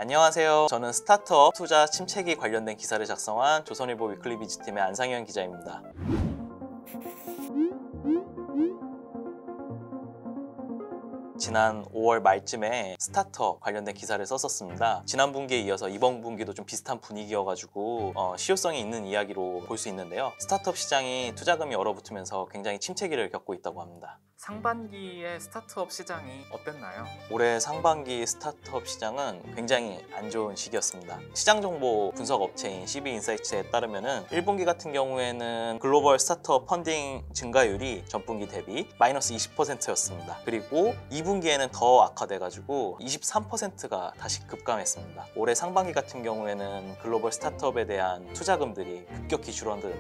안녕하세요. 저는 스타트업 투자 침체기 관련된 기사를 작성한 조선일보 위클리 비즈팀의 안상현 기자입니다. 지난 5월 말쯤에 스타트업 관련된 기사를 썼었습니다. 지난 분기에 이어서 이번 분기도 좀 비슷한 분위기여가지고 실효성이 있는 이야기로 볼 수 있는데요. 스타트업 시장이 투자금이 얼어붙으면서 굉장히 침체기를 겪고 있다고 합니다. 상반기의 스타트업 시장이 어땠나요? 올해 상반기 스타트업 시장은 굉장히 안 좋은 시기였습니다. 시장 정보 분석 업체인 CB인사이츠에 따르면은 1분기 같은 경우에는 글로벌 스타트업 펀딩 증가율이 전분기 대비 마이너스 20%였습니다. 그리고 2분기에는 더 악화돼가지고 23%가 다시 급감했습니다. 올해 상반기 같은 경우에는 글로벌 스타트업에 대한 투자금들이 급격히 줄어든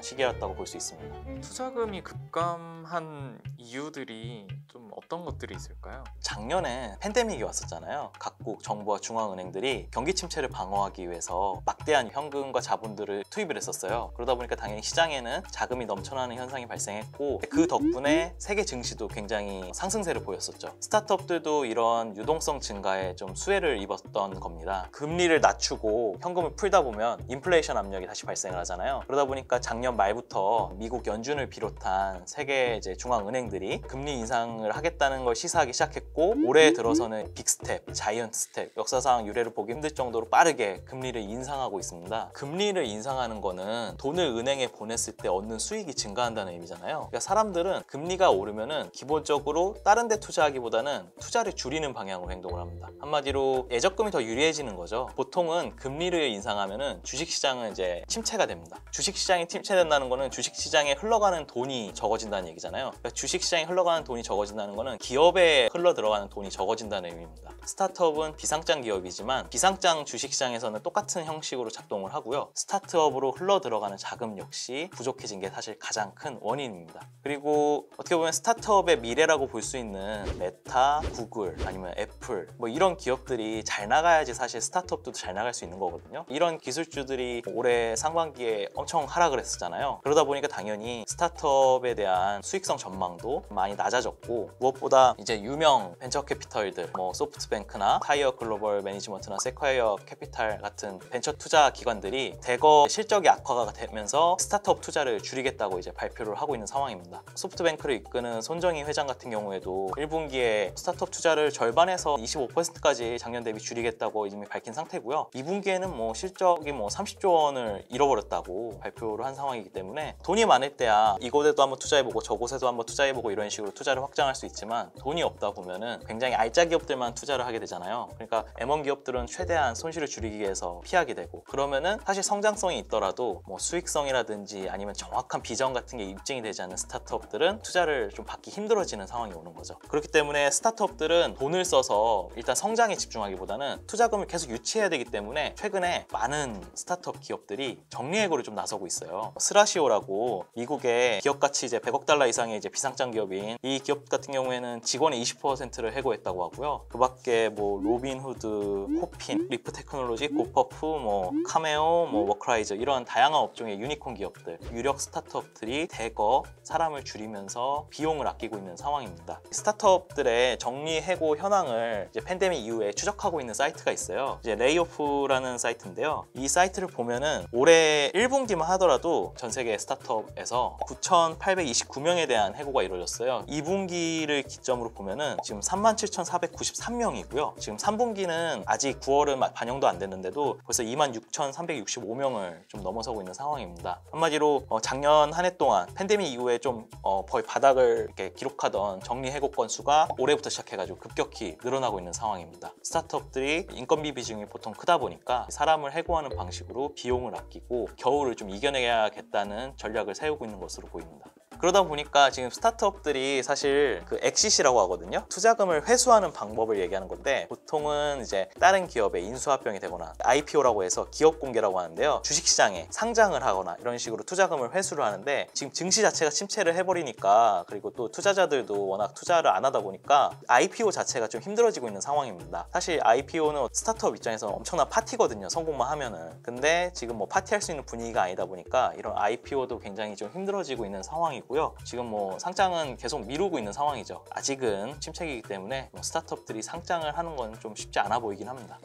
시기였다고 볼 수 있습니다. 투자금이 급감한 이유들이 좀 어떤 것들이 있을까요? 작년에 팬데믹이 왔었잖아요. 각국 정부와 중앙은행들이 경기 침체를 방어하기 위해서 막대한 현금과 자본들을 투입을 했었어요. 그러다 보니까 당연히 시장에는 자금이 넘쳐나는 현상이 발생했고, 그 덕분에 세계 증시도 굉장히 상승세를 보였었죠. 스타트업들도 이런 유동성 증가에 좀 수혜를 입었던 겁니다. 금리를 낮추고 현금을 풀다 보면 인플레이션 압력이 다시 발생을 하잖아요. 그러다 보니까 작년 말부터 미국 연준을 비롯한 세계 중앙은행들이 금리 인상을 하겠다는 걸 시사하기 시작했고, 올해 들어서는 빅스텝, 자이언트 스텝, 역사상 유례를 보기 힘들 정도로 빠르게 금리를 인상하고 있습니다. 금리를 인상하는 거는 돈을 은행에 보냈을 때 얻는 수익이 증가한다는 의미잖아요. 그러니까 사람들은 금리가 오르면은 기본적으로 다른 데 투자하기보다는 투자를 줄이는 방향으로 행동을 합니다. 한마디로 예적금이 더 유리해지는 거죠. 보통은 금리를 인상하면은 주식시장은 침체가 됩니다. 주식시장이 침체된다는 거는 주식시장에 흘러가는 돈이 적어진다는 얘기잖아요. 그러니까 주식시장에 흘러가는 돈이 적어진다는 거는 기업에 흘러 들어가는 돈이 적어진다는 의미입니다. 스타트업은 비상장 기업이지만 비상장 주식시장에서는 똑같은 형식으로 작동을 하고요. 스타트업으로 흘러 들어가는 자금 역시 부족해진 게 사실 가장 큰 원인입니다. 그리고 어떻게 보면 스타트업의 미래라고 볼 수 있는 메타, 구글, 아니면 애플 이런 기업들이 잘 나가야지 사실 스타트업도 잘 나갈 수 있는 거거든요. 이런 기술주들이 올해 상반기에 엄청 하락을 했었잖아요. 그러다 보니까 당연히 스타트업에 대한 수익성 전망도 많이 낮아졌고, 무엇보다 유명 벤처 캐피털들 소프트뱅크나 타이어 글로벌 매니지먼트나 세콰이어 캐피탈 같은 벤처 투자 기관들이 대거 실적이 악화가 되면서 스타트업 투자를 줄이겠다고 발표를 하고 있는 상황입니다. 소프트뱅크를 이끄는 손정희 회장 같은 경우에도 1분기에 스타트업 투자를 절반에서 25%까지 작년 대비 줄이겠다고 이미 밝힌 상태고요. 2분기에는 실적이 30조 원을 잃어버렸다고 발표를 한 상황이기 때문에, 돈이 많을 때야 이곳에도 한번 투자해보고 저곳에도 한번 투자해보고 이런 식으로 투자를 확장할 수 있지만, 돈이 없다 보면은 굉장히 알짜 기업들만 투자를 하게 되잖아요. 그러니까 M1 기업들은 최대한 손실을 줄이기 위해서 피하게 되고, 그러면은 사실 성장성이 있더라도 수익성이라든지 아니면 정확한 비전 같은 게 입증이 되지 않는 스타트업들은 투자를 좀 받기 힘들어지는 상황이 오는 거죠. 그렇기 때문에 스타트업들은 돈을 써서 일단 성장에 집중하기보다는 투자금을 계속 유치해야 되기 때문에 최근에 많은 스타트업 기업들이 정리해고를 좀 나서고 있어요. 스라시오라고 미국의 기업 가치 100억 달러 이상의 비상장 기업인 이 기업 같은 경우에는 직원의 20%를 해고했다고 하고요. 그 밖에 로빈후드, 호핀, 리프 테크놀로지, 고퍼프, 카메오, 워크라이저 이런 다양한 업종의 유니콘 기업들, 유력 스타트업들이 대거 사람을 줄이면서 비용을 아끼고 있는 상황입니다. 스타트업들의 정리 해고 현황을 팬데믹 이후에 추적하고 있는 사이트가 있어요. 레이오프라는 사이트인데요. 이 사이트를 보면은 올해 1분기만 하더라도 전 세계 스타트업에서 9,829명에 대한 해고가 이루어졌어요. 2분기를 기점으로 보면은 지금 37,493명이고요. 지금 3분기는 아직 9월은 반영도 안 됐는데도 벌써 26,365명을 좀 넘어서고 있는 상황입니다. 한마디로 작년 한 해 동안 팬데믹 이후에 좀 거의 바닥을 기록하던 정리 해고 건수가 올해부터 시작해가지고 급격히 늘어나고 있는 상황입니다. 스타트업들이 인건비 비중이 보통 크다 보니까 사람을 해고하는 방식으로 비용을 아끼고 겨울을 좀 이겨내야겠다는 전략을 세우고 있는 것으로 보입니다. 그러다 보니까 지금 스타트업들이 사실 엑시시라고 하거든요. 투자금을 회수하는 방법을 얘기하는 건데, 보통은 다른 기업에 인수합병이 되거나 IPO라고 해서 기업 공개라고 하는데요. 주식시장에 상장을 하거나 이런 식으로 투자금을 회수를 하는데, 지금 증시 자체가 침체를 해버리니까, 그리고 또 투자자들도 워낙 투자를 안 하다 보니까 IPO 자체가 좀 힘들어지고 있는 상황입니다. 사실 IPO는 스타트업 입장에서는 엄청난 파티거든요. 성공만 하면은. 근데 지금 파티할 수 있는 분위기가 아니다 보니까 이런 IPO도 굉장히 좀 힘들어지고 있는 상황이고, 있고요. 지금 상장은 계속 미루고 있는 상황이죠. 아직은 침체기이기 때문에 스타트업들이 상장을 하는 건 좀 쉽지 않아 보이긴 합니다.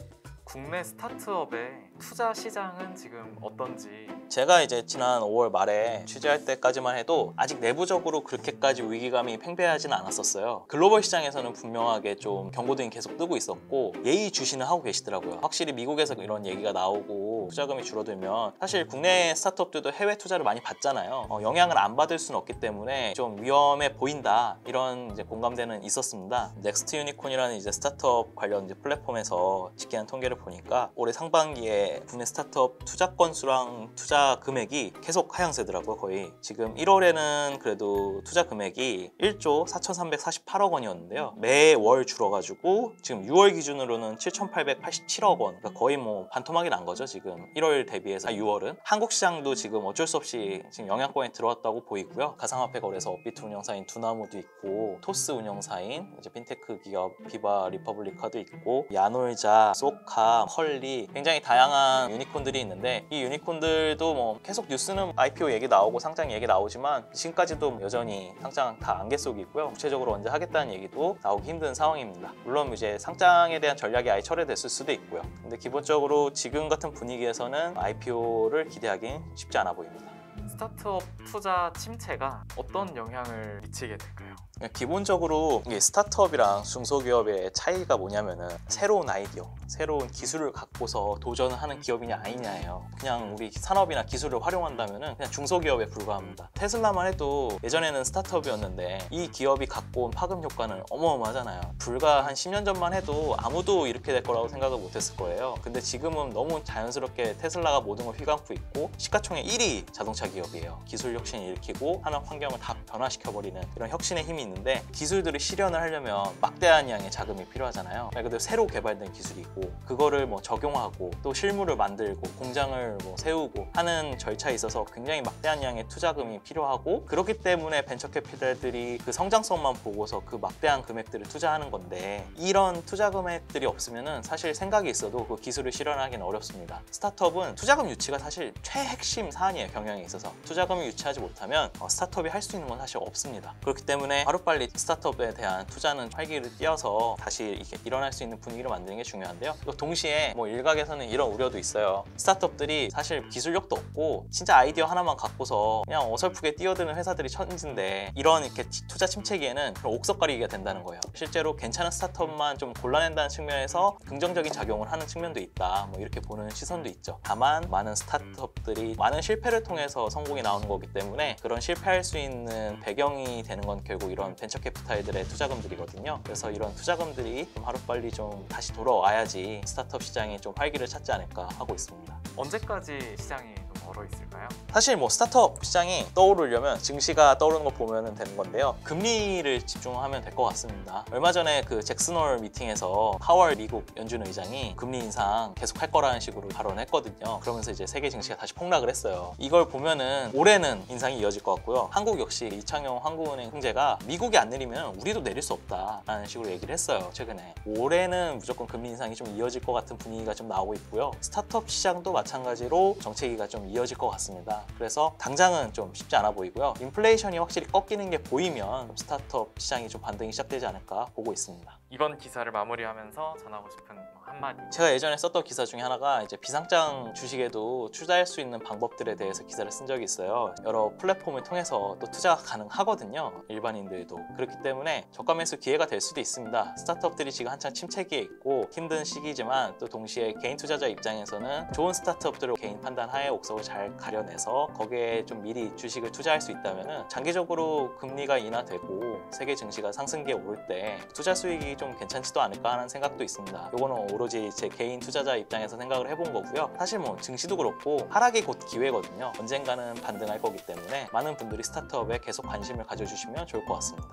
국내 스타트업의 투자 시장은 지금 어떤지. 제가 이제 지난 5월 말에 취재할 때까지만 해도 아직 내부적으로 그렇게까지 위기감이 팽배하지는 않았었어요. 글로벌 시장에서는 분명하게 좀 경고등이 계속 뜨고 있었고 예의주시는 하고 계시더라고요. 확실히 미국에서 이런 얘기가 나오고 투자금이 줄어들면 사실 국내 스타트업들도 해외 투자를 많이 받잖아요. 영향을 안 받을 수는 없기 때문에 좀 위험해 보인다, 이런 이제 공감대는 있었습니다. 넥스트 유니콘이라는 이제 스타트업 관련 이제 플랫폼에서 집계한 통계를 보니까 올해 상반기에 국내 스타트업 투자 건수랑 투자 금액이 계속 하향세더라고요. 거의 지금 1월에는 그래도 투자 금액이 1조 4,348억 원이었는데요. 매월 줄어가지고 지금 6월 기준으로는 7,887억 원, 그러니까 거의 뭐 반토막이 난 거죠. 지금 1월 대비해서 6월은 한국 시장도 지금 어쩔 수 없이 지금 영향권에 들어왔다고 보이고요. 가상화폐 거래소 업비트 운영사인 두나무도 있고, 토스 운영사인 이제 핀테크 기업 비바 리퍼블리카도 있고, 야놀자, 소카, 컬리, 굉장히 다양한 유니콘들이 있는데 이 유니콘들도 뭐 계속 뉴스는 IPO 얘기 나오고 상장 얘기 나오지만 지금까지도 여전히 상장 다 안개 속이고요. 구체적으로 언제 하겠다는 얘기도 나오기 힘든 상황입니다. 물론 이제 상장에 대한 전략이 아예 철회됐을 수도 있고요. 근데 기본적으로 지금 같은 분위기에서는 IPO를 기대하기는 쉽지 않아 보입니다. 스타트업 투자 침체가 어떤 영향을 미치게 될까요? 기본적으로 이게 스타트업이랑 중소기업의 차이가 뭐냐면은 새로운 아이디어, 새로운 기술을 갖고서 도전을 하는 기업이냐 아니냐예요. 그냥 우리 산업이나 기술을 활용한다면은 그냥 중소기업에 불과합니다. 테슬라만 해도 예전에는 스타트업이었는데 이 기업이 갖고 온 파급 효과는 어마어마하잖아요. 불과 한 10년 전만 해도 아무도 이렇게 될 거라고 생각을 못했을 거예요. 근데 지금은 너무 자연스럽게 테슬라가 모든 걸 휘감고 있고 시가총액 1위 자동차 기업이에요. 기술 혁신을 일으키고 산업 환경을 다 변화시켜버리는 이런 혁신의 힘이 있는데 기술들을 실현을 하려면 막대한 양의 자금이 필요하잖아요. 말 그대로 새로 개발된 기술이고 그거를 뭐 적용하고 또 실물을 만들고 공장을 뭐 세우고 하는 절차에 있어서 굉장히 막대한 양의 투자금이 필요하고, 그렇기 때문에 벤처 캐피탈들이 그 성장성만 보고서 그 막대한 금액들을 투자하는 건데 이런 투자 금액들이 없으면은 사실 생각이 있어도 그 기술을 실현하기는 어렵습니다. 스타트업은 투자금 유치가 사실 최핵심 사안이에요. 경영에 있어서 투자금을 유치하지 못하면 스타트업이 할 수 있는 건 사실 없습니다. 그렇기 때문에 하루빨리 스타트업에 대한 투자는 활기를 띄어서 다시 이게 일어날 수 있는 분위기를 만드는 게 중요한데요. 또 동시에 뭐 일각에서는 이런 우려도 있어요. 스타트업들이 사실 기술력도 없고 진짜 아이디어 하나만 갖고서 그냥 어설프게 뛰어드는 회사들이 천진데 이런 이렇게 투자 침체기에는 그런 옥석가리기가 된다는 거예요. 실제로 괜찮은 스타트업만 좀 골라낸다는 측면에서 긍정적인 작용을 하는 측면도 있다, 뭐 이렇게 보는 시선도 있죠. 다만 많은 스타트업들이 많은 실패를 통해서 성공이 나오는 거기 때문에 그런 실패할 수 있는 배경이 되는 건 결국 이런 벤처 캐피탈들의 투자금들이거든요. 그래서 이런 투자금들이 좀 하루빨리 좀 다시 돌아와야지 스타트업 시장이 좀 활기를 찾지 않을까 하고 있습니다. 언제까지 시장이 좀 얼어 있을까요? 사실 뭐 스타트업 시장이 떠오르려면 증시가 떠오르는 거 보면 되는 건데요. 금리를 집중하면 될 것 같습니다. 얼마 전에 그 잭슨홀 미팅에서 파월 미국 연준 의장이 금리 인상 계속 할 거라는 식으로 발언했거든요. 그러면서 이제 세계 증시가 다시 폭락을 했어요. 이걸 보면은 올해는 인상이 이어질 것 같고요. 한국 역시 이창용 한국은행 총재가 미국이 안 내리면 우리도 내릴 수 없다라는 식으로 얘기를 했어요. 최근에 올해는 무조건 금리 인상이 좀 이어질 것 같은 분위기가 좀 나오고 있고요. 스타트업 시장도 마찬가지로 정체기가 좀 이어질 것 같습니다. 그래서 당장은 좀 쉽지 않아 보이고요. 인플레이션이 확실히 꺾이는 게 보이면 스타트업 시장이 좀 반등이 시작되지 않을까 보고 있습니다. 이번 기사를 마무리하면서 전하고 싶은 한마디. 제가 예전에 썼던 기사 중에 하나가 이제 비상장 주식에도 투자할 수 있는 방법들에 대해서 기사를 쓴 적이 있어요. 여러 플랫폼을 통해서 또 투자가 가능하거든요. 일반인들도. 그렇기 때문에 저가 매수 기회가 될 수도 있습니다. 스타트업들이 지금 한창 침체기에 있고 힘든 시기지만 또 동시에 개인 투자자 입장에서는 좋은 스타트업들을 개인 판단 하에 옥석을 잘 가려내서 거기에 좀 미리 주식을 투자할 수 있다면 장기적으로 금리가 인하되고 세계 증시가 상승기에 오를 때 투자 수익이 좀 괜찮지도 않을까 하는 생각도 있습니다. 요거는 오로지 제 개인 투자자 입장에서 생각을 해본 거고요. 사실 뭐 증시도 그렇고 하락이 곧 기회거든요. 언젠가는 반등할 거기 때문에 많은 분들이 스타트업에 계속 관심을 가져주시면 좋을 것 같습니다.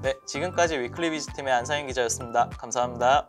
네, 지금까지 위클리 비즈팀의 안상현 기자였습니다. 감사합니다.